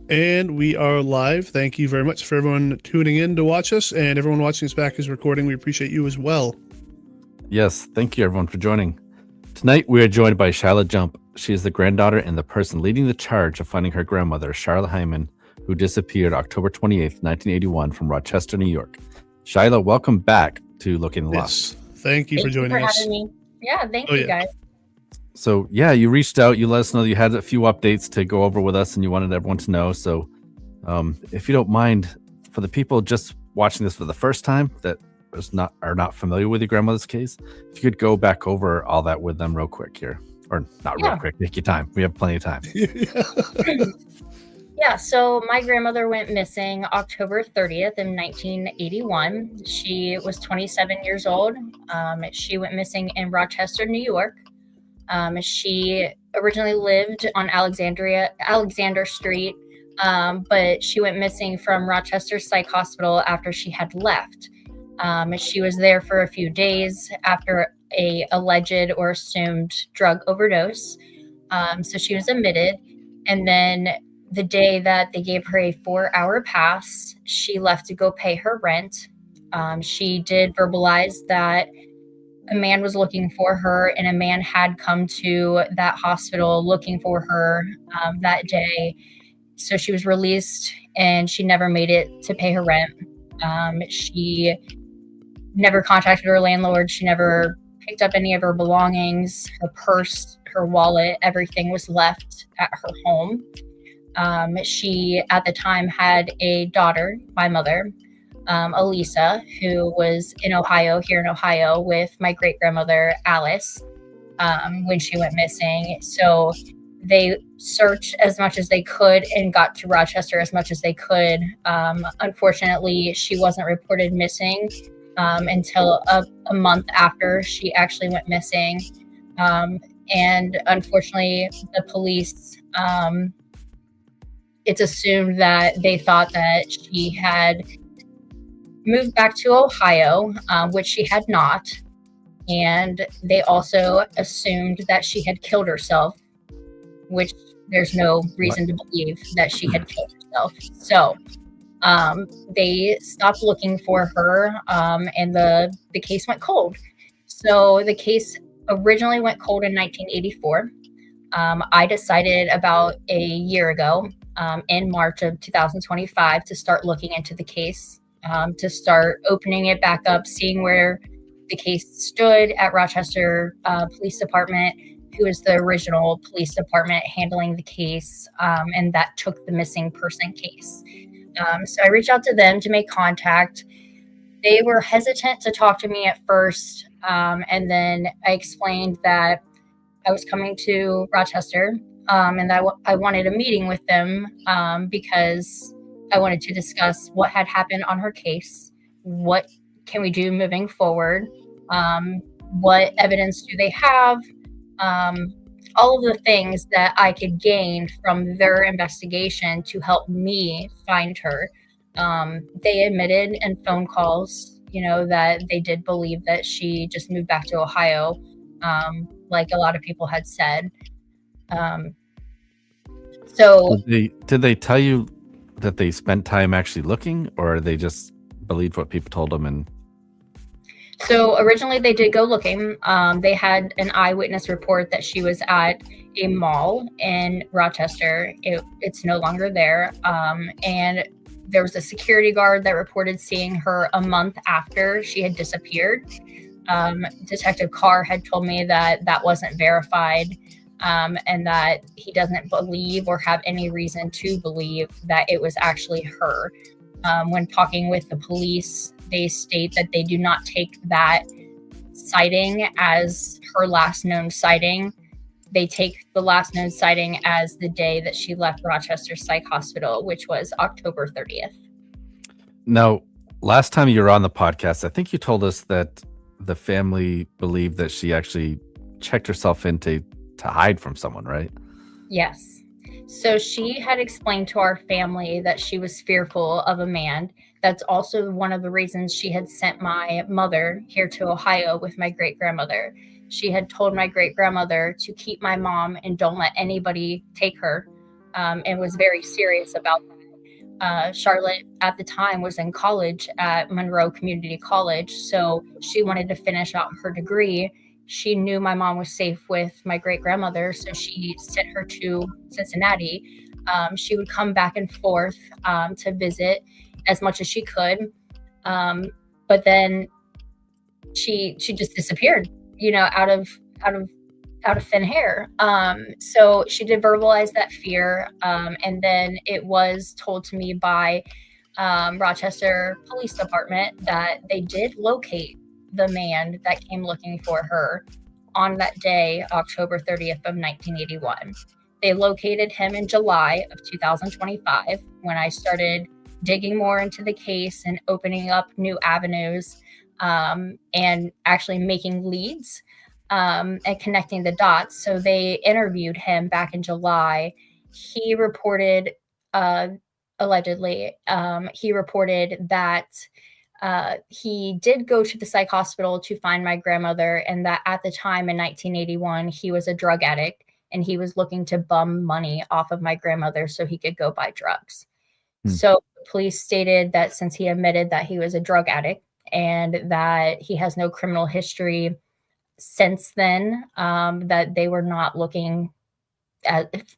And we are live. Thank you very much for everyone tuning in to watch us, and everyone watching us back is recording. We appreciate you as well. Yes, thank you everyone for joining. Tonight we are joined by Shyla Jump. She is the granddaughter and the person leading the charge of finding her grandmother, Charlotte Heimann, who disappeared October 28th, 1981 from Rochester, New York. Shyla, welcome back to Looking Lost. Thank you for joining us. Having me. Yeah, thank you guys. So, you reached out. You let us know you had a few updates to go over with us and you wanted everyone to know. So, if you don't mind, for the people just watching this for the first time that are not familiar with your grandmother's case, if you could go back over all that with them real quick here. Or not real quick, take your time. We have plenty of time. Yeah, so my grandmother went missing October 30th in 1981. She was 27 years old. She went missing in Rochester, New York. She originally lived on Alexander Street, but she went missing from Rochester Psych Hospital after she had left. She was there for a few days after a alleged or assumed drug overdose. So she was admitted, and then the day that they gave her a 4-hour pass, she left to go pay her rent. She did verbalize that a man was looking for her, and a man had come to that hospital looking for her that day. So she was released, and she never made it to pay her rent. She never contacted her landlord. She never picked up any of her belongings. Her purse, her wallet, everything was left at her home. She, at the time, had a daughter, my mother, Elisa, who was here in Ohio, with my great-grandmother, Alice, when she went missing. So they searched as much as they could and got to Rochester as much as they could. Unfortunately, she wasn't reported missing until a month after she actually went missing. And unfortunately, the police... it's assumed that they thought that she had moved back to Ohio, which she had not. And they also assumed that she had killed herself, which there's no reason to believe that she had killed herself. So they stopped looking for her, and the case went cold. So the case originally went cold in 1984. I decided about a year ago, in March of 2025, to start looking into the case, to start opening it back up, seeing where the case stood at Rochester Police Department, who is the original police department handling the case, and that took the missing person case. So I reached out to them to make contact. They were hesitant to talk to me at first, and then I explained that I was coming to Rochester, and I wanted a meeting with them because I wanted to discuss what had happened on her case, what can we do moving forward, what evidence do they have, all of the things that I could gain from their investigation to help me find her. They admitted in phone calls, that they did believe that she just moved back to Ohio, like a lot of people had said. So did they tell you that they spent time actually looking, or they just believed what people told them? So originally they did go looking. They had an eyewitness report that she was at a mall in Rochester. It's no longer there. And there was a security guard that reported seeing her a month after she had disappeared. Detective Carr had told me that wasn't verified, and that he doesn't believe or have any reason to believe that it was actually her. When talking with the police, they state that they do not take that sighting as her last known sighting. They take the last known sighting as the day that she left Rochester Psych Hospital, which was October 30th. Now, last time you were on the podcast, I think you told us that the family believed that she actually checked herself in to hide from someone, right? Yes. So she had explained to our family that she was fearful of a man. That's also one of the reasons she had sent my mother here to Ohio with my great-grandmother. She had told my great-grandmother to keep my mom and don't let anybody take her. and was very serious about that. Charlotte at the time was in college at Monroe Community College, so she wanted to finish out her degree. She knew my mom was safe with my great grandmother, so she sent her to Cincinnati. She would come back and forth to visit as much as she could, but then she just disappeared, out of thin hair. So she did verbalize that fear, and then it was told to me by Rochester Police Department that they did locate the man that came looking for her on that day, October 30th of 1981. They located him in July of 2025 when I started digging more into the case and opening up new avenues, and actually making leads, and connecting the dots. So they interviewed him back in July. He reported, allegedly, he reported that he did go to the psych hospital to find my grandmother, and that at the time in 1981, he was a drug addict and he was looking to bum money off of my grandmother so he could go buy drugs. So the police stated that since he admitted that he was a drug addict and that he has no criminal history since then, that they were not looking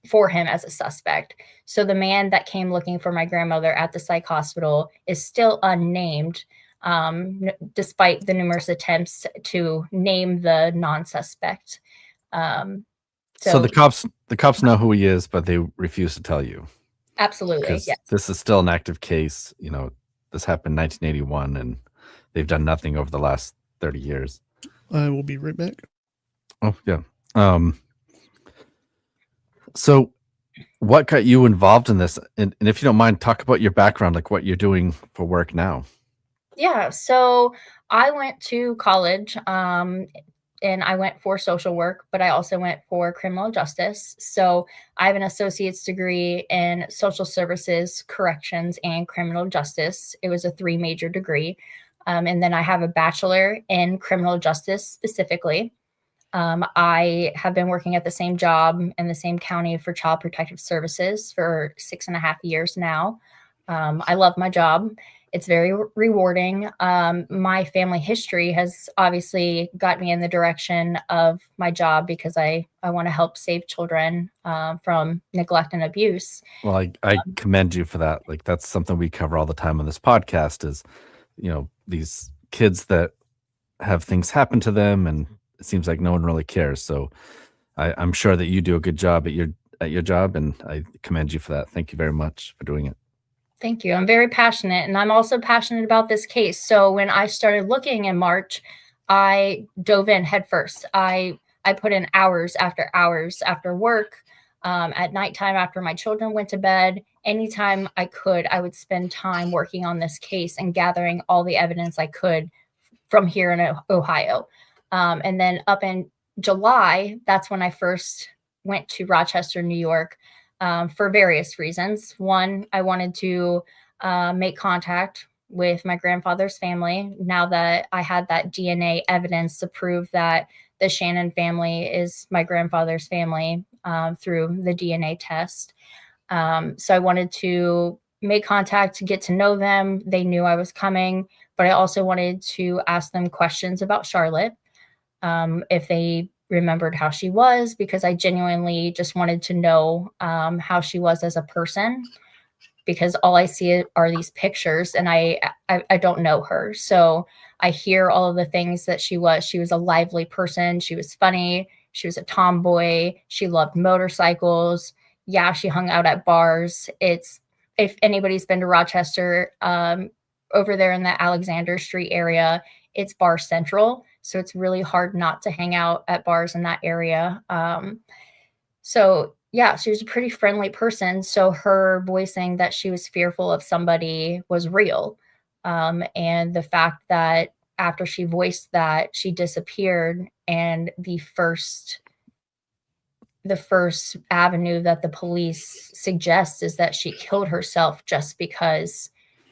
for him as a suspect. So the man that came looking for my grandmother at the psych hospital is still unnamed, despite the numerous attempts to name the non-suspect. So the cops know who he is, but they refuse to tell you. Absolutely, yes. This is still an active case. This happened in 1981, and they've done nothing over the last 30 years. I will be right back. Oh, yeah. So what got you involved in this? And if you don't mind, talk about your background, like what you're doing for work now. Yeah, so I went to college, and I went for social work, but I also went for criminal justice. So I have an associate's degree in social services, corrections, and criminal justice. It was a 3-major degree. And then I have a bachelor in criminal justice specifically. I have been working at the same job in the same county for Child Protective Services for 6.5 years now. I love my job. It's very rewarding. My family history has obviously got me in the direction of my job because I want to help save children from neglect and abuse. Well, I commend you for that. Like, that's something we cover all the time on this podcast is, these kids that have things happen to them, and it seems like no one really cares. So I'm sure that you do a good job at your job, and I commend you for that. Thank you very much for doing it. Thank you. I'm very passionate, and I'm also passionate about this case. So when I started looking in March, I dove in headfirst. I put in hours after work, at nighttime after my children went to bed. Anytime I could, I would spend time working on this case and gathering all the evidence I could from here in Ohio. And then up in July, that's when I first went to Rochester, New York, for various reasons. One, I wanted to make contact with my grandfather's family now that I had that DNA evidence to prove that the Shannon family is my grandfather's family through the DNA test. So I wanted to make contact to get to know them. They knew I was coming, but I also wanted to ask them questions about Charlotte, if they remembered how she was, because I genuinely just wanted to know how she was as a person, because all I see are these pictures and I don't know her. So I hear all of the things that she was. She was a lively person. She was funny. She was a tomboy. She loved motorcycles. Yeah, she hung out at bars. If anybody's been to Rochester, over there in the Alexander Street area, it's bar central. So it's really hard not to hang out at bars in that area. So yeah, she was a pretty friendly person. So her voicing that she was fearful of somebody was real. And the fact that after she voiced that, she disappeared, and the first avenue that the police suggest is that she killed herself just because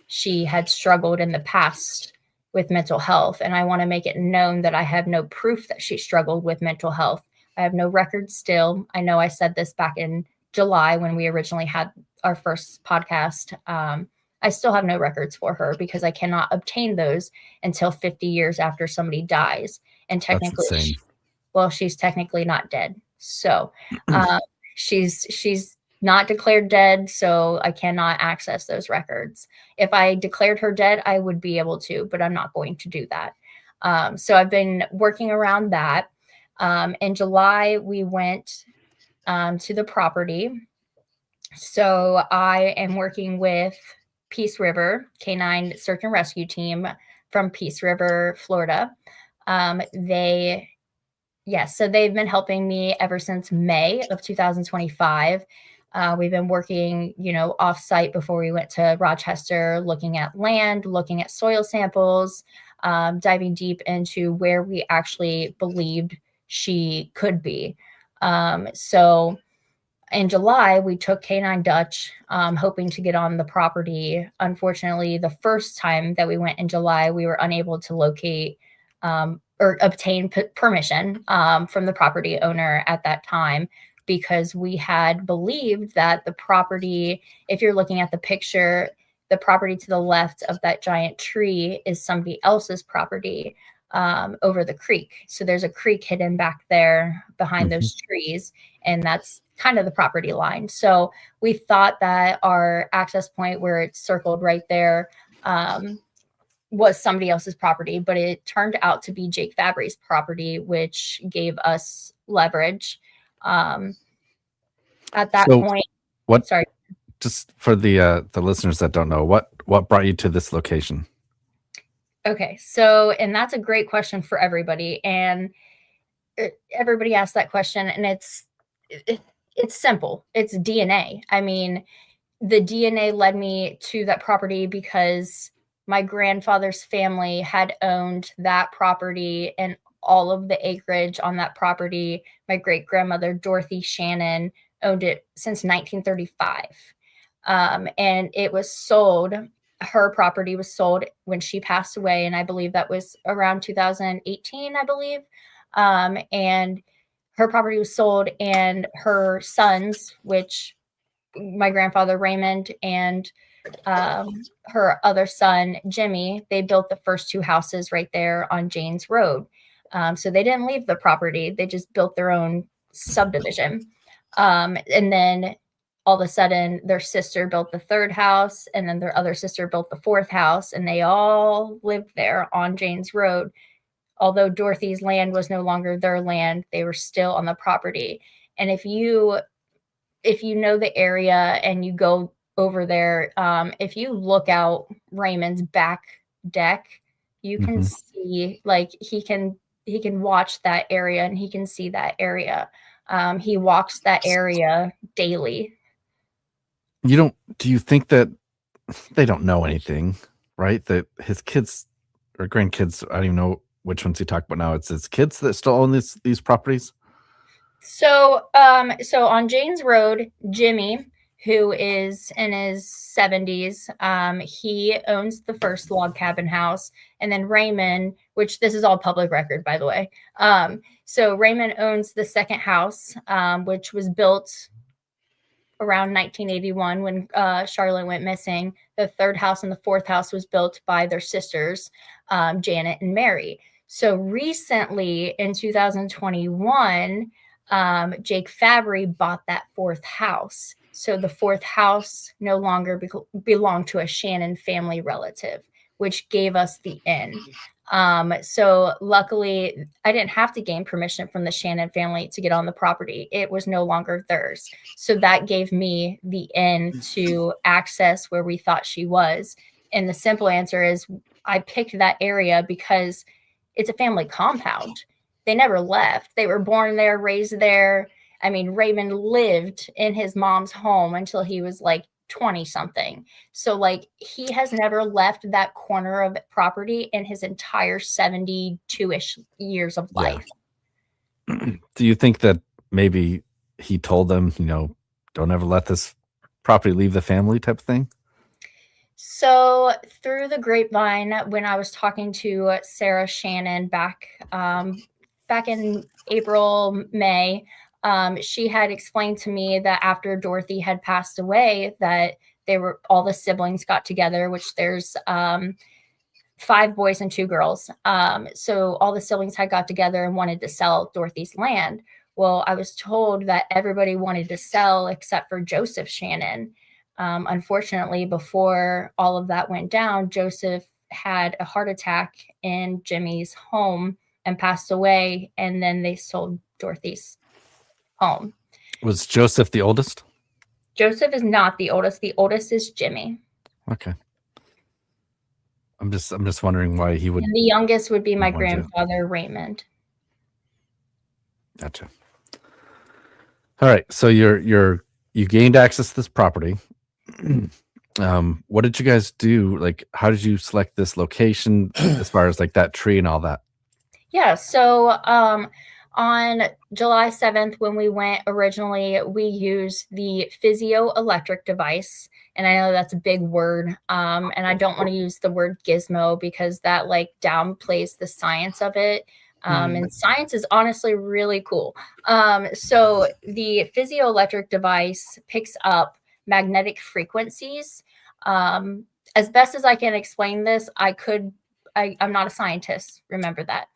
she had struggled in the past with mental health. And I want to make it known that I have no proof that she struggled with mental health. I have no record still. I know I said this back in July, when we originally had our first podcast, I still have no records for her because I cannot obtain those until 50 years after somebody dies. And technically, That's insane. she's technically not dead. So she's not declared dead, so I cannot access those records. If I declared her dead, I would be able to, but I'm not going to do that. So I've been working around that. In July, we went to the property. So I am working with Peace River Canine Search and Rescue Team from Peace River, Florida. So they've been helping me ever since May of 2025. We've been working, off-site before we went to Rochester, looking at land, looking at soil samples, diving deep into where we actually believed she could be. So in July, we took Canine Dutch, hoping to get on the property. Unfortunately, the first time that we went in July, we were unable to locate or obtain permission from the property owner at that time, because we had believed that the property, if you're looking at the picture, the property to the left of that giant tree is somebody else's property over the creek. So there's a creek hidden back there behind those trees, and that's kind of the property line. So we thought that our access point where it's circled right there was somebody else's property, but it turned out to be Jake Fabry's property, which gave us leverage. At that point, what? Sorry. Just for the listeners that don't know, what brought you to this location? Okay, so, and that's a great question for everybody, and everybody asks that question, and it's simple. It's DNA. I mean, the DNA led me to that property because my grandfather's family had owned that property and all of the acreage on that property. My great-grandmother, Dorothy Shannon, owned it since 1935. And it was sold. Her property was sold when she passed away, and I believe that was around 2018, I believe. And her property was sold, and her sons, which my grandfather Raymond and her other son Jimmy, they built the first two houses right there on Janes Road. So they didn't leave the property; they just built their own subdivision. And then all of a sudden, their sister built the third house, and then their other sister built the fourth house, and they all lived there on Janes Road. Although Dorothy's land was no longer their land, they were still on the property. And if you know the area and you go over there, if you look out Raymond's back deck, you can see, like, he can watch that area and he can see that area. He walks that area daily. Do you think that they don't know anything, right? That his kids or grandkids, I don't even know which ones you talk about now. It's his kids that still own these properties? So on Janes Road, Jimmy, who is in his 70s, he owns the first log cabin house, and then Raymond, which this is all public record, by the way. So Raymond owns the second house, which was built around 1981 when Charlotte went missing. The third house and the fourth house was built by their sisters, Janet and Mary. So recently in 2021, Jake Fabry bought that fourth house. So the fourth house no longer belonged to a Shannon family relative, which gave us the in. So luckily, I didn't have to gain permission from the Shannon family to get on the property. It was no longer theirs. So that gave me the in to access where we thought she was. And the simple answer is I picked that area because it's a family compound. They never left. They were born there, raised there. I mean, Raymond lived in his mom's home until he was like 20 something. So like he has never left that corner of property in his entire 72-ish years of life. Do you think that maybe he told them, don't ever let this property leave the family type of thing? So through the grapevine, when I was talking to Sarah Shannon back in April, May, She had explained to me that after Dorothy had passed away, that all the siblings got together, which there's 5 boys and 2 girls. So all the siblings had got together and wanted to sell Dorothy's land. Well, I was told that everybody wanted to sell except for Joseph Shannon. Unfortunately, before all of that went down, Joseph had a heart attack in Jimmy's home and passed away. And then they sold Dorothy's home. Was Joseph the oldest? Joseph is not the oldest. The oldest is Jimmy. Okay. I'm just wondering why he would. And the youngest would be my grandfather, Raymond. Gotcha. All right. So you gained access to this property. What did you guys do? Like, how did you select this location as far as like that tree and all that? Yeah. So on July 7th, when we went originally, we used the physioelectric device. And I know that's a big word. And I don't want to use the word gizmo because that like downplays the science of it. And science is honestly really cool. So the physioelectric device picks up magnetic frequencies. As best as I can explain this, I'm not a scientist, remember that.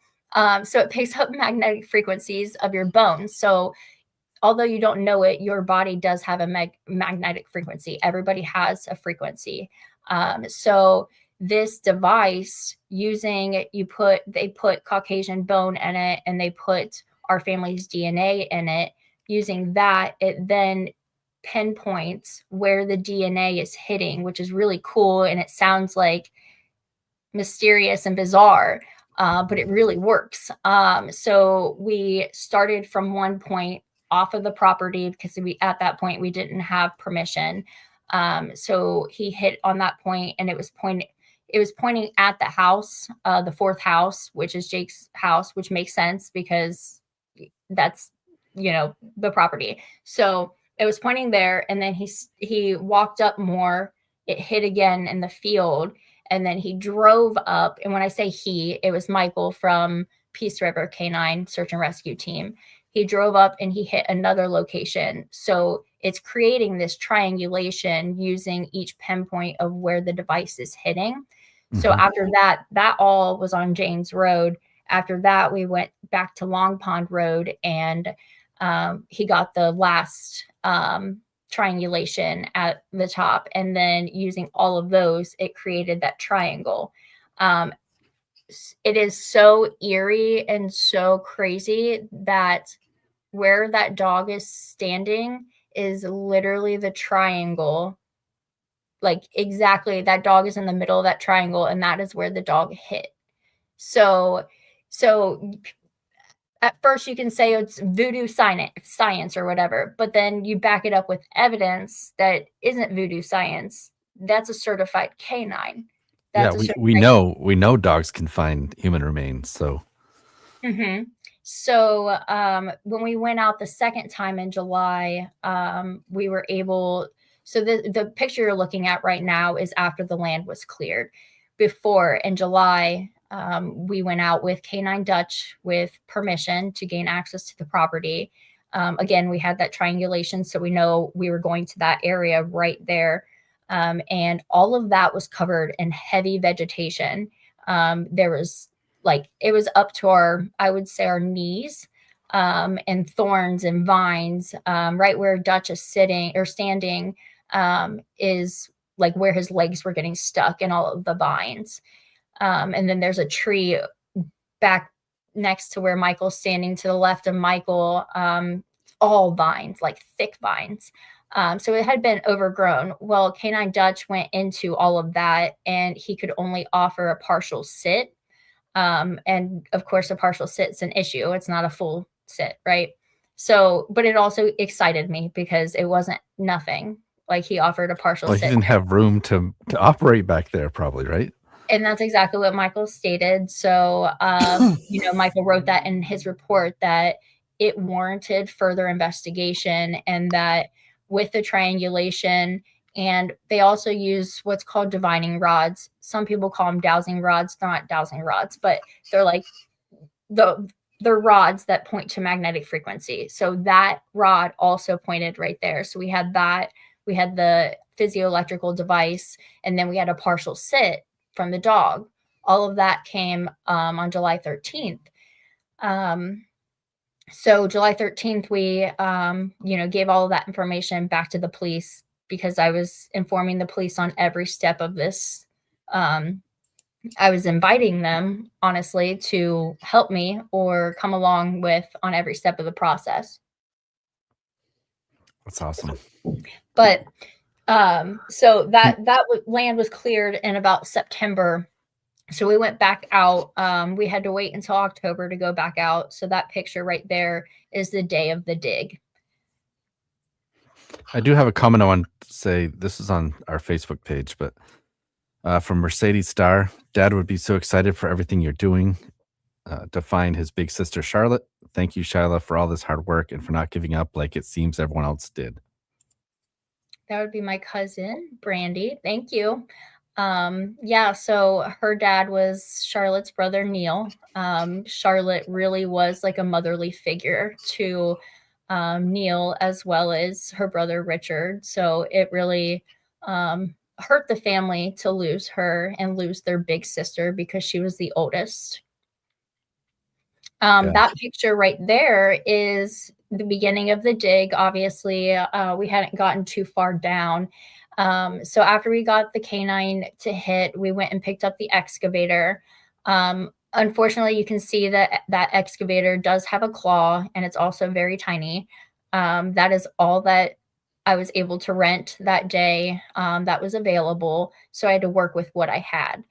So it picks up magnetic frequencies of your bones. So although you don't know it, your body does have a magnetic frequency. Everybody has a frequency. So this device they put Caucasian bone in it and they put our family's DNA in it. Using that, it then pinpoints where the DNA is hitting, which is really cool. And it sounds like mysterious and bizarre. But it really works. So we started from one point off of the property because at that point we didn't have permission. So he hit on that point and it was pointing at the house, the 4th house, which is Jake's house, which makes sense because that's, the property. So it was pointing there and then he walked up more. It hit again in the field. And then he drove up. And when I say it was Michael from Peace River Canine Search and Rescue Team. He drove up and he hit another location. So it's creating this triangulation using each pinpoint of where the device is hitting. Mm-hmm. So after that all was on James Road. After that, we went back to Long Pond Road and he got the last triangulation at the top, and then using all of those, it created that triangle. It is so eerie and so crazy that where that dog is standing is literally the triangle. Like exactly, that dog is in the middle of that triangle, and that is where the dog hit. So at first you can say it's voodoo science or whatever, but then you back it up with evidence that isn't voodoo science. That's a certified canine. We know dogs can find human remains. So, So when we went out the second time in July, we were able. So the picture you're looking at right now is after the land was cleared. Before in July. We went out with Canine Dutch with permission to gain access to the property. Again, we had that triangulation, so we know we were going to that area right there. And all of that was covered in heavy vegetation. There was it was up to our knees, and thorns and vines. Right where Dutch is standing is like where his legs were getting stuck in all of the vines. And then there's a tree back next to where Michael's standing to the left of Michael, all vines, like thick vines. So it had been overgrown. Well, Canine Dutch went into all of that and he could only offer a partial sit. And of course, a partial sit's an issue. It's not a full sit, right? So, but it also excited me because it wasn't nothing. Like he offered a partial sit. He didn't have room to operate back there probably, right? And that's exactly what Michael stated. So, Michael wrote that in his report that it warranted further investigation and that with the triangulation, and they also use what's called divining rods. Some people call them dowsing rods. They're not dowsing rods, but they're like they're rods that point to magnetic frequency. So that rod also pointed right there. So we had that, we had the physioelectrical device, and then we had a partial sit from the dog. All of that came on July 13th. So July 13th, we, gave all of that information back to the police because I was informing the police on every step of this. I was inviting them, honestly, to help me or come along with on every step of the process. That's awesome. But so that land was cleared in about September. So we went back out. We had to wait until October to go back out. So that picture right there is the day of the dig. I do have a comment I want to say. This is on our Facebook page, but from Mercedes Star, Dad would be so excited for everything you're doing to find his big sister, Charlotte. Thank you, Shyla, for all this hard work and for not giving up like it seems everyone else did. That would be my cousin, Brandy. Thank you. So her dad was Charlotte's brother, Neil. Charlotte really was like a motherly figure to Neil as well as her brother, Richard. So it really hurt the family to lose her and lose their big sister because she was the oldest. That picture right there is the beginning of the dig. Obviously, we hadn't gotten too far down. So after we got the canine to hit, we went and picked up the excavator. Unfortunately, you can see that that excavator does have a claw, and it's also very tiny. That is all that I was able to rent that day that was available. So I had to work with what I had.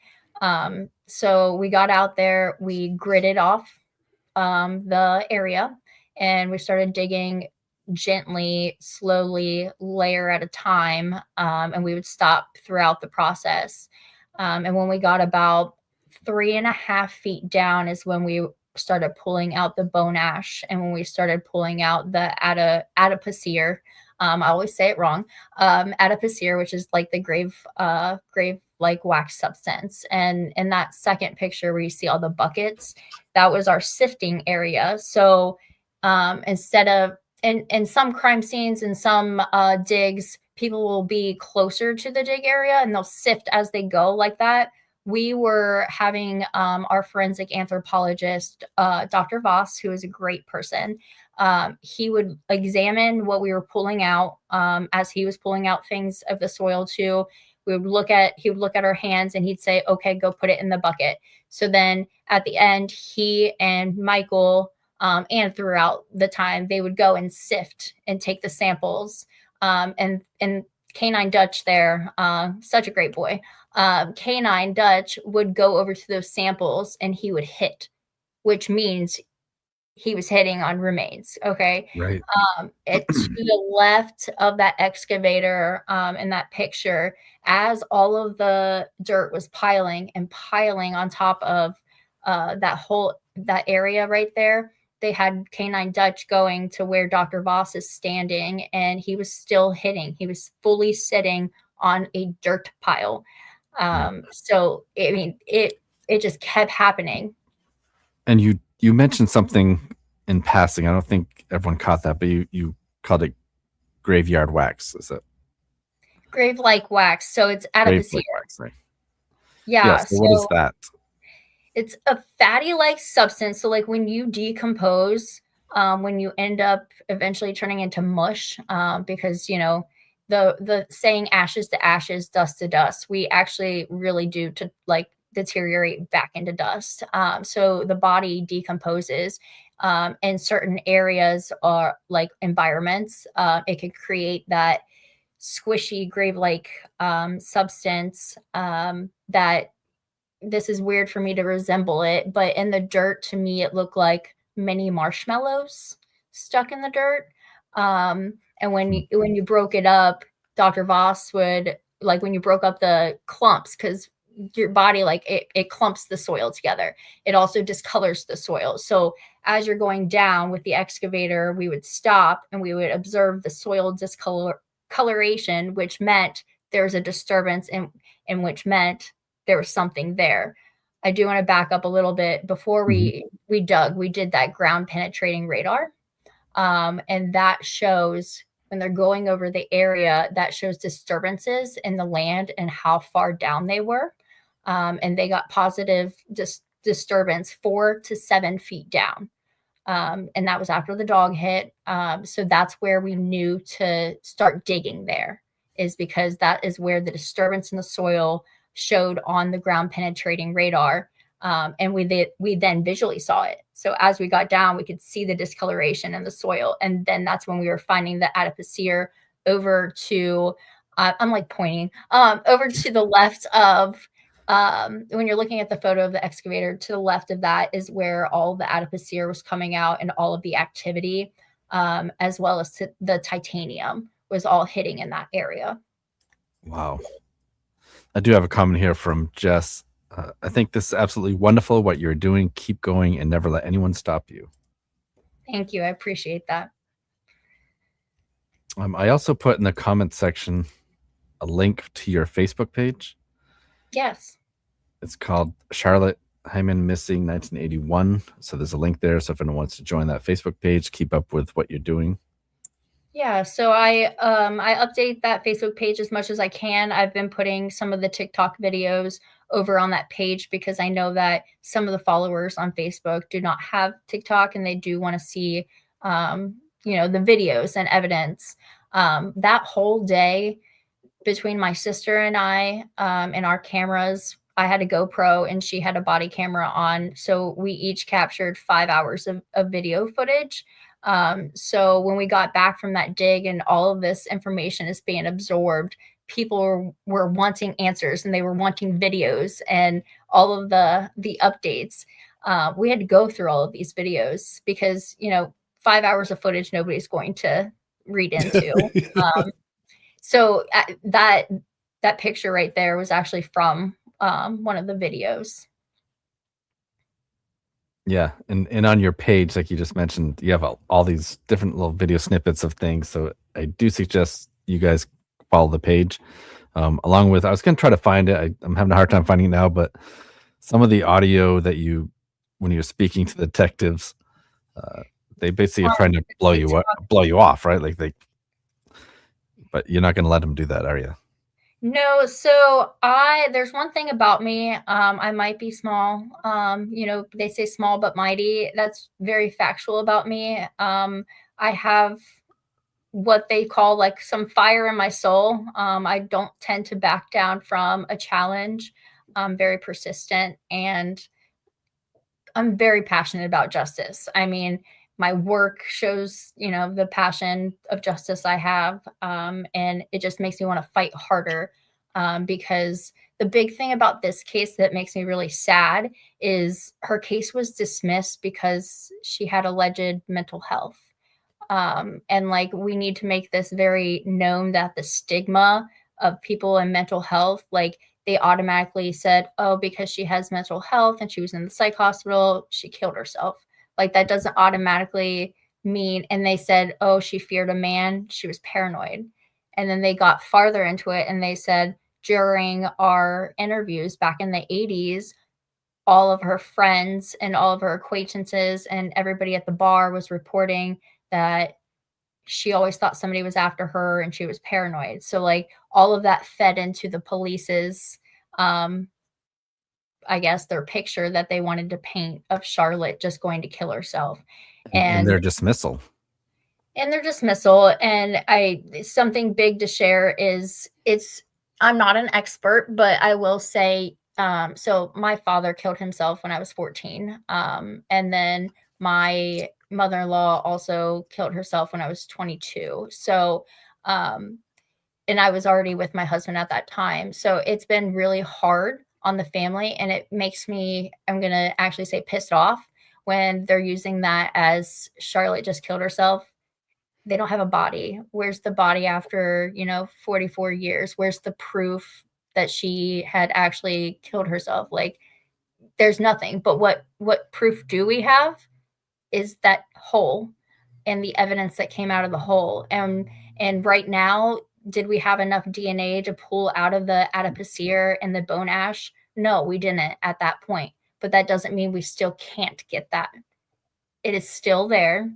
So we got out there, we gridded off the area, and we started digging gently, slowly, layer at a time, and we would stop throughout the process. And when we got about 3.5 feet down is when we started pulling out the bone ash, and when we started pulling out the adipocere. I always say it wrong. Adipocere, which is like the grave like wax substance. And in that second picture where you see all the buckets, that was our sifting area. So instead of in some crime scenes and some digs, people will be closer to the dig area and they'll sift as they go like that. We were having our forensic anthropologist, Dr. Voss, who is a great person. He would examine what we were pulling out as he was pulling out things of the soil too. He would look at our hands and he'd say, okay, go put it in the bucket. So then at the end, he and Michael and throughout the time, they would go and sift and take the samples. And Canine Dutch there, such a great boy. Canine Dutch would go over to those samples and he would hit, which means he was hitting on remains. Okay. Right. It's to the left of that excavator in that picture, as all of the dirt was piling on top of that area right there. They had Canine Dutch going to where Dr. Voss is standing, and he was still hitting. He was fully sitting on a dirt pile. So I mean, it just kept happening. And you mentioned something in passing. I don't think everyone caught that, but you called it graveyard wax. Is it grave-like wax? So it's adipocere. Right? Yeah. So what is that? It's a fatty-like substance. So like when you decompose, when you end up eventually turning into mush, because the saying ashes to ashes, dust to dust, we actually really do to like deteriorate back into dust. So the body decomposes in certain areas or like environments. It can create that squishy grave-like substance that, this is weird for me to resemble it, but in the dirt, to me, it looked like mini marshmallows stuck in the dirt. And when you broke it up, Dr. Voss would, like when you broke up the clumps, because your body, like it clumps the soil together. It also discolors the soil. So as you're going down with the excavator, we would stop and we would observe the soil discoloration, which meant there's a disturbance and which meant there was something there. I do want to back up a little bit before we we did that ground penetrating radar. And that shows when they're going over the area, that shows disturbances in the land and how far down they were. And they got positive disturbance 4 to 7 feet down. And that was after the dog hit. So that's where we knew to start digging there, is because that is where the disturbance in the soil showed on the ground penetrating radar. And we then visually saw it. So as we got down, we could see the discoloration in the soil. And then that's when we were finding the adipocere over to, I'm like pointing, over to the left of, when you're looking at the photo of the excavator, to the left of that is where all the adipocere was coming out and all of the activity, as well as the titanium was all hitting in that area. Wow. I do have a comment here from Jess. I think this is absolutely wonderful what you're doing. Keep going and never let anyone stop you. Thank you. I appreciate that. I also put in the comment section a link to your Facebook page. Yes. It's called Charlotte Heimann Missing 1981. So there's a link there. So if anyone wants to join that Facebook page, keep up with what you're doing. Yeah, so I update that Facebook page as much as I can. I've been putting some of the TikTok videos over on that page because I know that some of the followers on Facebook do not have TikTok and they do want to see, the videos and evidence. That whole day between my sister and I, and our cameras, I had a GoPro and she had a body camera on. So we each captured 5 hours of video footage. So when we got back from that dig and all of this information is being absorbed, people were wanting answers and they were wanting videos and all of the updates. We had to go through all of these videos because, 5 hours of footage, nobody's going to read into. So that picture right there was actually from one of the videos. Yeah, and on your page, like you just mentioned, you have all these different little video snippets of things. So I do suggest you guys follow the page. Along with, I was going to try to find it. I'm having a hard time finding it now, but some of the audio that when you're speaking to the detectives, they basically are trying to blow you off, right? But you're not going to let them do that, are you? No, so there's one thing about me. I might be small. They say small but mighty. That's very factual about me. I have what they call like some fire in my soul. I don't tend to back down from a challenge. I'm very persistent and I'm very passionate about justice. I mean, my work shows, the passion of justice I have. And it just makes me want to fight harder because the big thing about this case that makes me really sad is her case was dismissed because she had alleged mental health. And we need to make this very known that the stigma of people in mental health, they automatically said, oh, because she has mental health and she was in the psych hospital, she killed herself. That doesn't automatically mean, and they said, oh, she feared a man, she was paranoid. And then they got farther into it and they said, during our interviews back in the 80s, all of her friends and all of her acquaintances and everybody at the bar was reporting that she always thought somebody was after her and she was paranoid. So all of that fed into the police's, I guess, their picture that they wanted to paint of Charlotte just going to kill herself. And their dismissal. And something big to share is I'm not an expert, but I will say, so my father killed himself when I was 14. And then my mother-in-law also killed herself when I was 22. So, and I was already with my husband at that time. So it's been really hard on the family. And it makes me, I'm going to actually say pissed off when they're using that as Charlotte just killed herself. They don't have a body. Where's the body after, 44 years? Where's the proof that she had actually killed herself? There's nothing. But what proof do we have is that hole and the evidence that came out of the hole. And right now, did we have enough DNA to pull out of the adipocere and the bone ash? No, we didn't at that point. but that doesn't mean we still can't get that. It is still there.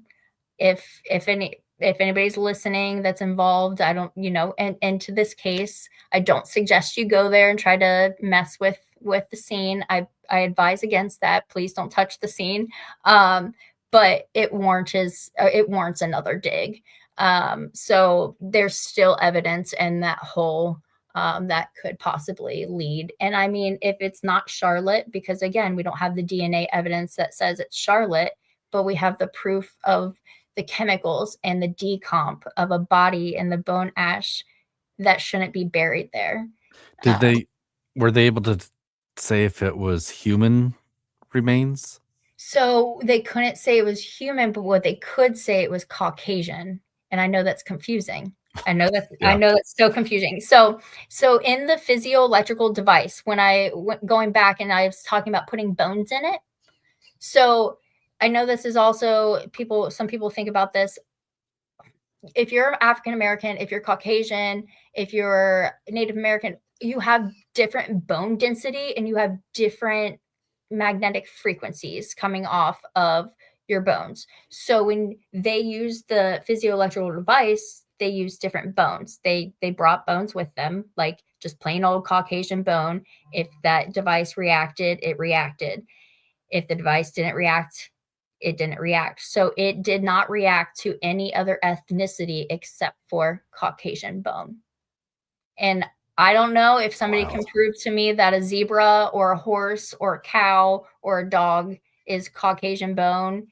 If anybody's listening that's involved, I don't, and to this case, I don't suggest you go there and try to mess with the scene. I advise against that. Please don't touch the scene. But it warrants another dig. So there's still evidence in that hole that could possibly lead. And I mean, if it's not Charlotte, because again, we don't have the DNA evidence that says it's Charlotte, but we have the proof of the chemicals and the decomp of a body and the bone ash that shouldn't be buried there. Were they able to say if it was human remains? So they couldn't say it was human, but what they could say it was Caucasian. And I know that's confusing. I know that's so confusing. So in the physioelectrical device, when I went going back and I was talking about putting bones in it. So I know this is also some people think about this. If you're African American, if you're Caucasian, if you're Native American, you have different bone density and you have different magnetic frequencies coming off of your bones. So when they use the physioelectrical device, they use different bones. They brought bones with them, like just plain old Caucasian bone. If that device reacted, it reacted. If the device didn't react, it didn't react. So it did not react to any other ethnicity except for Caucasian bone. And I don't know if somebody can prove to me that a zebra or a horse or a cow or a dog is Caucasian bone.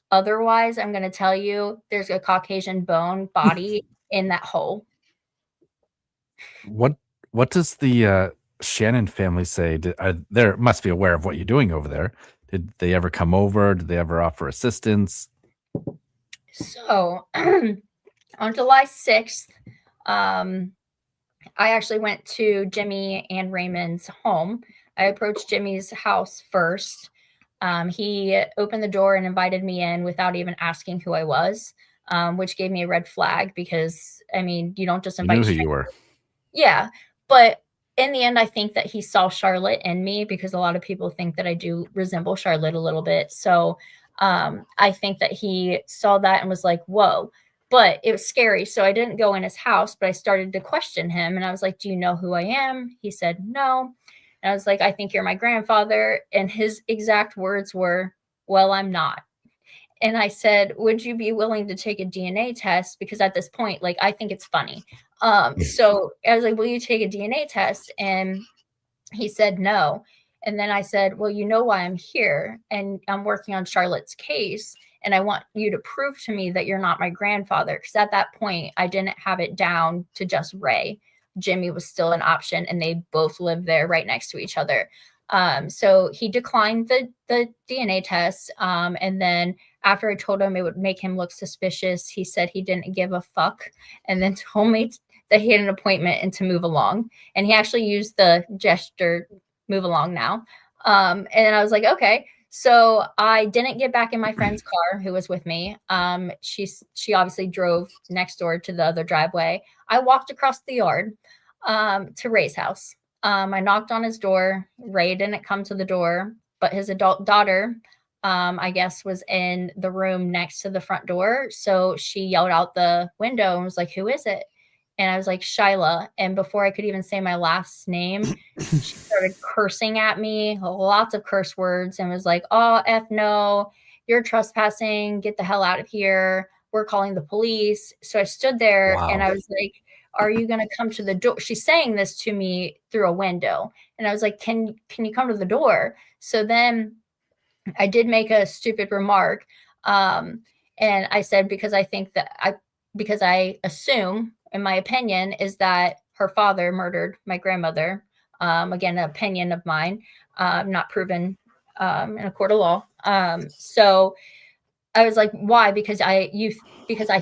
Otherwise, I'm going to tell you there's a Caucasian bone body in that hole. What does the Shannon family say? They must be aware of what you're doing over there. Did they ever come over? Did they ever offer assistance? So on July 6th, I actually went to Jimmy and Raymond's home. I approached Jimmy's house first. He opened the door and invited me in without even asking who I was, which gave me a red flag because, I mean, you don't just invite you knew who you were. Yeah, but in the end, I think that he saw Charlotte in me because a lot of people think that I do resemble Charlotte a little bit. So I think that he saw that and was like, whoa. But it was scary. So I didn't go in his house, but I started to question him. And I was like, do you know who I am? He said, no. And I was like, I think you're my grandfather. And his exact words were, well, I'm not. And I said, would you be willing to take a DNA test? Because at this point, like, I think it's funny. So I was like, will you take a DNA test? And he said, no. And then I said, well, you know why I'm here. And I'm working on Charlotte's case. And I want you to prove to me that you're not my grandfather. Because at that point, I didn't have it down to just Ray. Jimmy was still an option, and they both lived there right next to each other. So he declined the DNA test. And then after I told him it would make him look suspicious, he said he didn't give a fuck, and then told me that he had an appointment and to move along. And he actually used the gesture, move along now. And I was like, okay. So I didn't get back in my friend's car who was with me. She obviously drove next door to the other driveway. I walked across the yard to Ray's house. I knocked on his door. Ray didn't come to the door, but his adult daughter, I guess, was in the room next to the front door. So she yelled out the window and was like, who is it? And I was like, Shyla. And before I could even say my last name, she started cursing at me, lots of curse words, and was like, oh, F no, you're trespassing. Get the hell out of here. We're calling the police. So I stood there and I was like, are you going to come to the door? She's saying this to me through a window. And I was like, can you come to the door? So then I did make a stupid remark. And I said, because I assume, in my opinion, is that her father murdered my grandmother. Again, an opinion of mine, not proven in a court of law. So I was like, why? Because I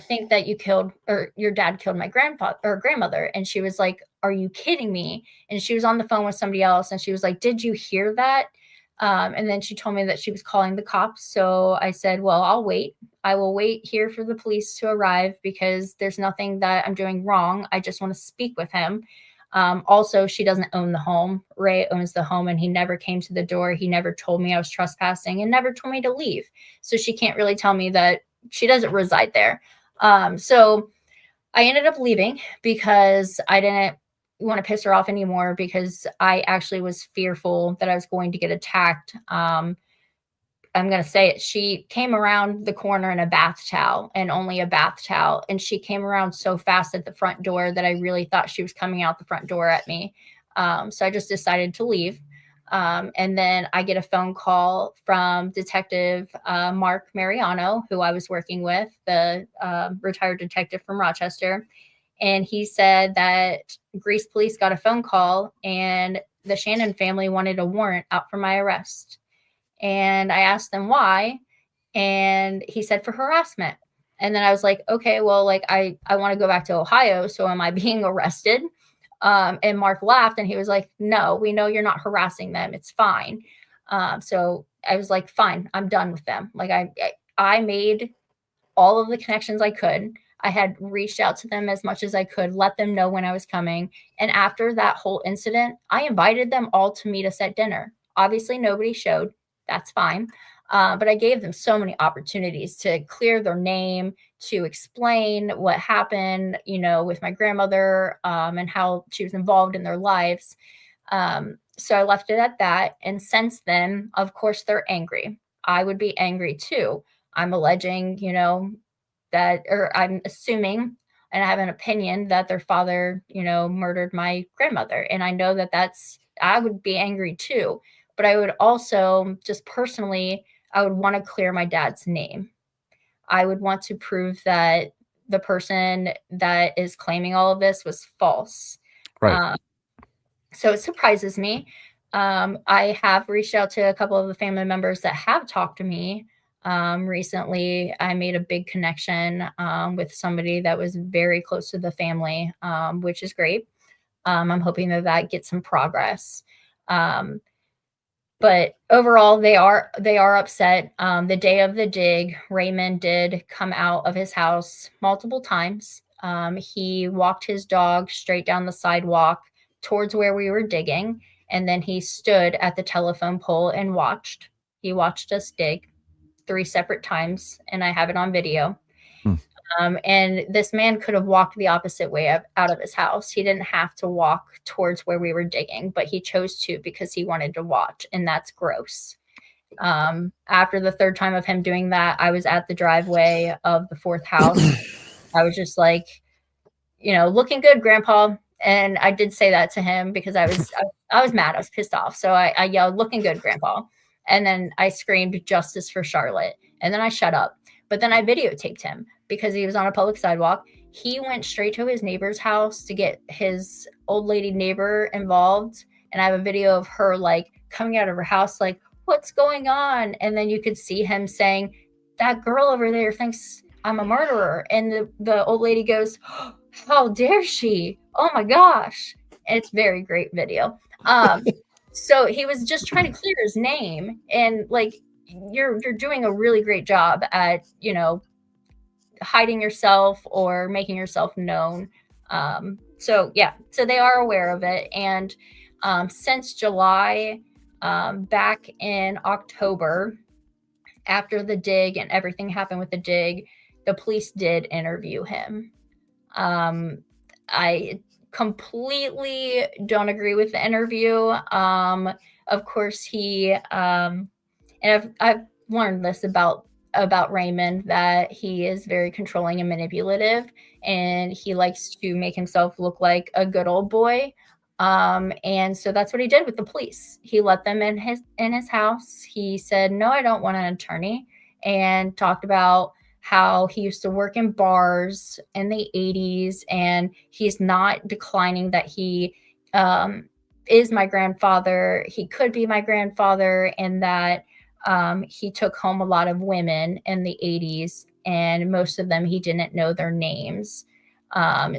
think that you killed, or your dad killed my grandfather or grandmother. And she was like, are you kidding me? And she was on the phone with somebody else. And she was like, did you hear that? And then she told me that she was calling the cops. So I said, well, I'll wait. I will wait here for the police to arrive because there's nothing that I'm doing wrong. I just want to speak with him. Also, she doesn't own the home. Ray owns the home, and he never came to the door. He never told me I was trespassing and never told me to leave. So she can't really tell me that she doesn't reside there. So I ended up leaving because I didn't want to piss her off anymore, because I actually was fearful that I was going to get attacked. I'm going to say it. She came around the corner in a bath towel, and only a bath towel. And she came around so fast at the front door that I really thought she was coming out the front door at me. So I just decided to leave. And then I get a phone call from Detective Mark Mariano, who I was working with, the retired detective from Rochester. And he said that Greece police got a phone call and the Shannon family wanted a warrant out for my arrest. And I asked them why. And he said for harassment. And then I was like, okay, well, like I want to go back to Ohio. So am I being arrested? And Mark laughed and he was like, no, we know you're not harassing them. It's fine. So I was like, fine, I'm done with them. Like I made all of the connections I could. I had reached out to them as much as I could, let them know when I was coming. And after that whole incident, I invited them all to meet us at dinner. Obviously, nobody showed. That's fine. But I gave them so many opportunities to clear their name, to explain what happened, with my grandmother, and how she was involved in their lives. So I left it at that. And since then, of course, they're angry. I would be angry too. I'm alleging, or I'm assuming, and I have an opinion that their father, murdered my grandmother. And I know I would be angry too. But I would also just personally, I would want to clear my dad's name. I would want to prove that the person that is claiming all of this was false. Right. So it surprises me. I have reached out to a couple of the family members that have talked to me. Recently, I made a big connection with somebody that was very close to the family, which is great. I'm hoping that gets some progress. But overall, they are upset. The day of the dig, Raymond did come out of his house multiple times. He walked his dog straight down the sidewalk towards where we were digging, and then he stood at the telephone pole and watched. He watched us dig 3 separate times, and I have it on video. And this man could have walked the opposite way out of his house. He didn't have to walk towards where we were digging, but he chose to because he wanted to watch, and that's gross. After the 3rd time of him doing that, I was at the driveway of the 4th house. I was just like, looking good, Grandpa. And I did say that to him because I was mad. I was pissed off. So I yelled, looking good, Grandpa. And then I screamed, justice for Charlotte. And then I shut up. But then I videotaped him because he was on a public sidewalk. He went straight to his neighbor's house to get his old lady neighbor involved. And I have a video of her like coming out of her house, like, what's going on? And then you could see him saying, that girl over there thinks I'm a murderer. And the old lady goes, how dare she? Oh my gosh. It's very great video. So he was just trying to clear his name. And like, you're doing a really great job at, hiding yourself or making yourself known. So they are aware of it. And since July, back in October, after the dig and everything happened with the dig, the police did interview him. I completely don't agree with the interview. Of course, he and I've learned this about Raymond, that he is very controlling and manipulative, and he likes to make himself look like a good old boy. And so that's what he did with the police. He let them in his house. He said, no, I don't want an attorney, and talked about how he used to work in bars in the 80s, and he's not declining that he is my grandfather. He could be my grandfather, and that he took home a lot of women in the 80s, and most of them he didn't know their names.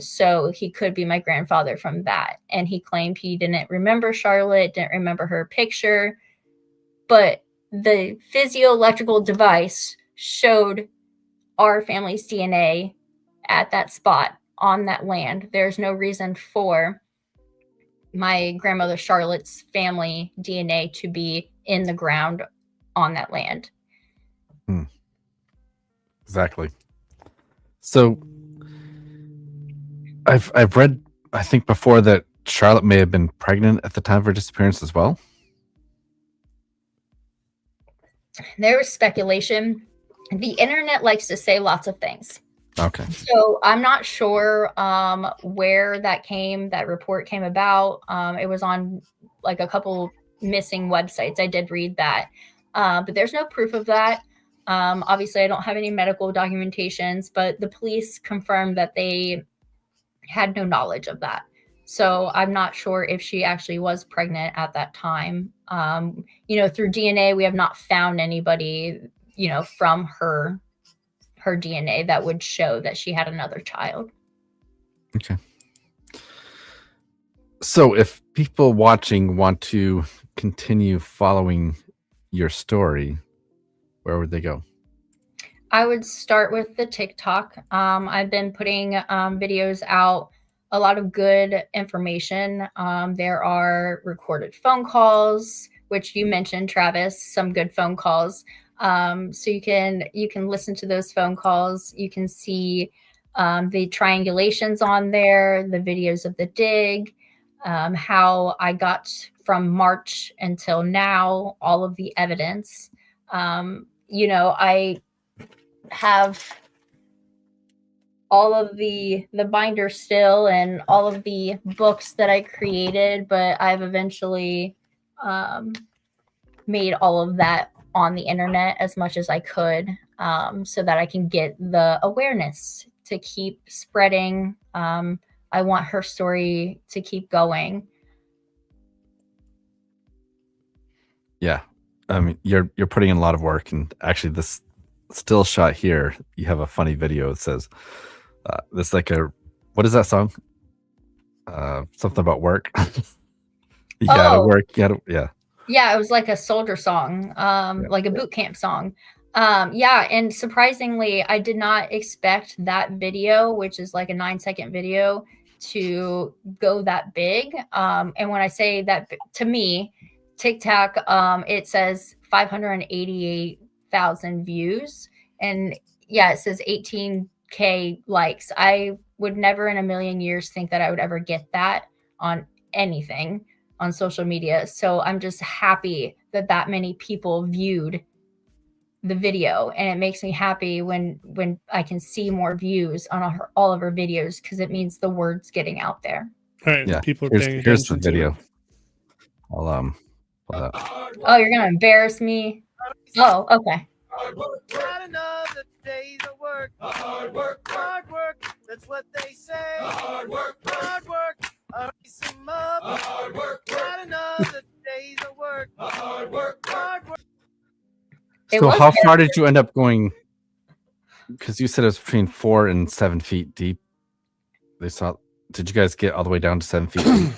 So he could be my grandfather from that. And he claimed he didn't remember Charlotte, didn't remember her picture, but the physioelectrical device showed our family's DNA at that spot on that land. There's no reason for my grandmother Charlotte's family DNA to be in the ground on that land. Exactly. So I've read, I think before, that Charlotte may have been pregnant at the time of her disappearance as well. There was speculation. The internet likes to say lots of things. Okay. So I'm not sure where that report came about. It was on like a couple missing websites. I did read that, but there's no proof of that. Obviously, I don't have any medical documentations, but the police confirmed that they had no knowledge of that. So I'm not sure if she actually was pregnant at that time. Through DNA, we have not found anybody, from her DNA that would show that she had another child. Okay. So if people watching want to continue following your story, where would they go? I would start with the TikTok. I've been putting videos out, a lot of good information. There are recorded phone calls, which you mentioned, Travis, some good phone calls. So you can listen to those phone calls. You can see the triangulations on there, the videos of the dig, how I got from March until now, all of the evidence. I have all of the binder still and all of the books that I created, but I've eventually made all of that on the internet as much as I could, so that I can get the awareness to keep spreading. I want her story to keep going. Yeah. I mean, you're putting in a lot of work, and actually this still shot here, you have a funny video. It says, this like what is that song? Something about work. You gotta work. Yeah, it was like a soldier song, like a boot camp song. And surprisingly, I did not expect that video, which is like a 9-second video, to go that big. And when I say that, to me, TikTok, it says 588,000 views, and it says 18K likes. I would never in a million years think that I would ever get that on anything on social media. So I'm just happy that many people viewed the video, and it makes me happy when I can see more views on all of her videos, because it means the word's getting out there. All right, yeah. People are paying Here's the attention video. to it. I'll pull that. Oh, you're gonna embarrass me. Oh, okay. Not another day's of work. Hard work. That's what they say. Hard work. Some up. Hard work. Not another day's of work. Hard work. So how far did you end up going? Because you said it was between 4 and 7 feet deep. Did you guys get all the way down to 7 feet deep?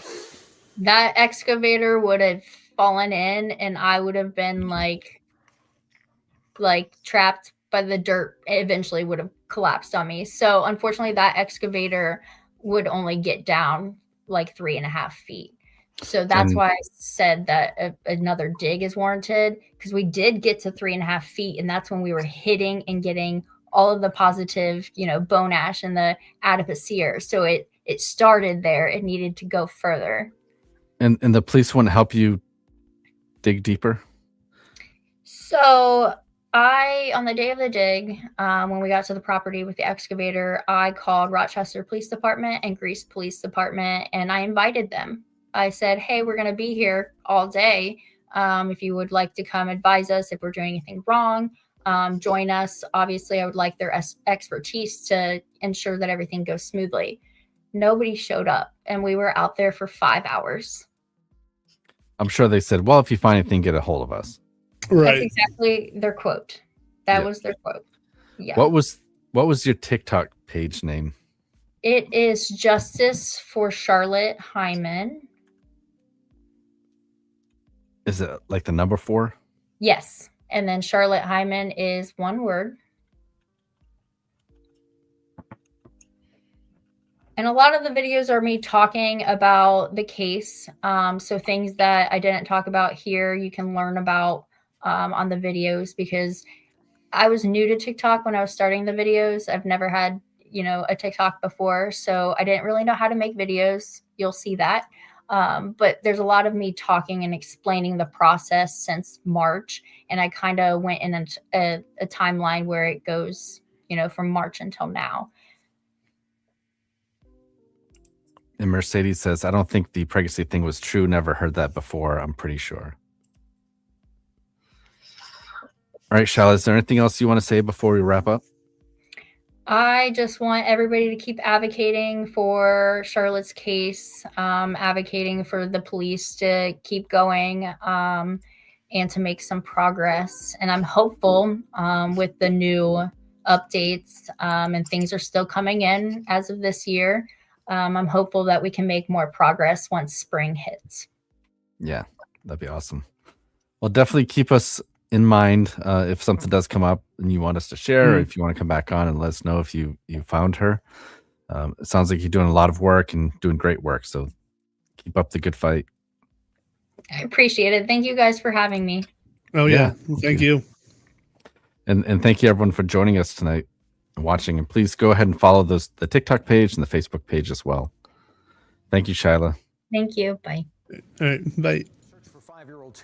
That excavator would have fallen in, and I would have been like trapped by the dirt. It eventually would have collapsed on me. So unfortunately, that excavator would only get down like 3.5 feet. So that's why I said that another dig is warranted, because we did get to 3.5 feet, and that's when we were hitting and getting all of the positive, bone ash and the adipocere. So it started there. It needed to go further. And the police wouldn't help you dig deeper? So on the day of the dig, when we got to the property with the excavator, I called Rochester Police Department and Greece Police Department, and I invited them. I said, hey, we're going to be here all day. If you would like to come advise us if we're doing anything wrong, join us. Obviously, I would like their expertise to ensure that everything goes smoothly. Nobody showed up, and we were out there for 5 hours. I'm sure they said, well, if you find anything, get a hold of us. Right. That's exactly their quote. That was their quote. Yeah. What was your TikTok page name? It is Justice for Charlotte Heimann. Is it like the number 4? Yes. And then Charlotte Heimann is one word. And a lot of the videos are me talking about the case. So things that I didn't talk about here, you can learn about on the videos, because I was new to TikTok when I was starting the videos. I've never had, a TikTok before, so I didn't really know how to make videos. You'll see that. But there's a lot of me talking and explaining the process since March. And I kind of went in a timeline where it goes, from March until now. And Mercedes says, I don't think the pregnancy thing was true. Never heard that before. I'm pretty sure. All right, Shyla, is there anything else you want to say before we wrap up? I just want everybody to keep advocating for Charlotte's case, advocating for the police to keep going, and to make some progress. And I'm hopeful with the new updates, and things are still coming in as of this year. I'm hopeful that we can make more progress once spring hits. Yeah, that'd be awesome. Well, definitely keep us in mind if something does come up and you want us to share, or if you want to come back on and let us know if you found her. It sounds like you're doing a lot of work and doing great work. So keep up the good fight. I appreciate it. Thank you guys for having me. Oh, yeah. Thank you. And thank you everyone for joining us tonight and watching. And please go ahead and follow the TikTok page and the Facebook page as well. Thank you, Shyla. Thank you. Bye. All right. Bye. Search for 5-year-old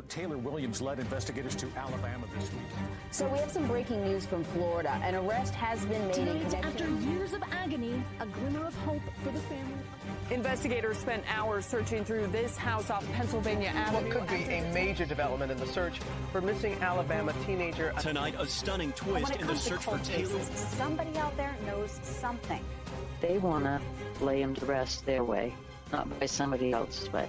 Taylor Williams led investigators to Alabama this week. So we have some breaking news from Florida. An arrest has been made in Tonight, after connection. years of agony, a glimmer of hope for the family. Investigators spent hours searching through this house off Pennsylvania Avenue. What could be a major development in the search for missing Alabama teenager. Tonight, a stunning twist in the search for Taylor. Somebody out there knows something. They want to lay him to rest their way, not by somebody else's way.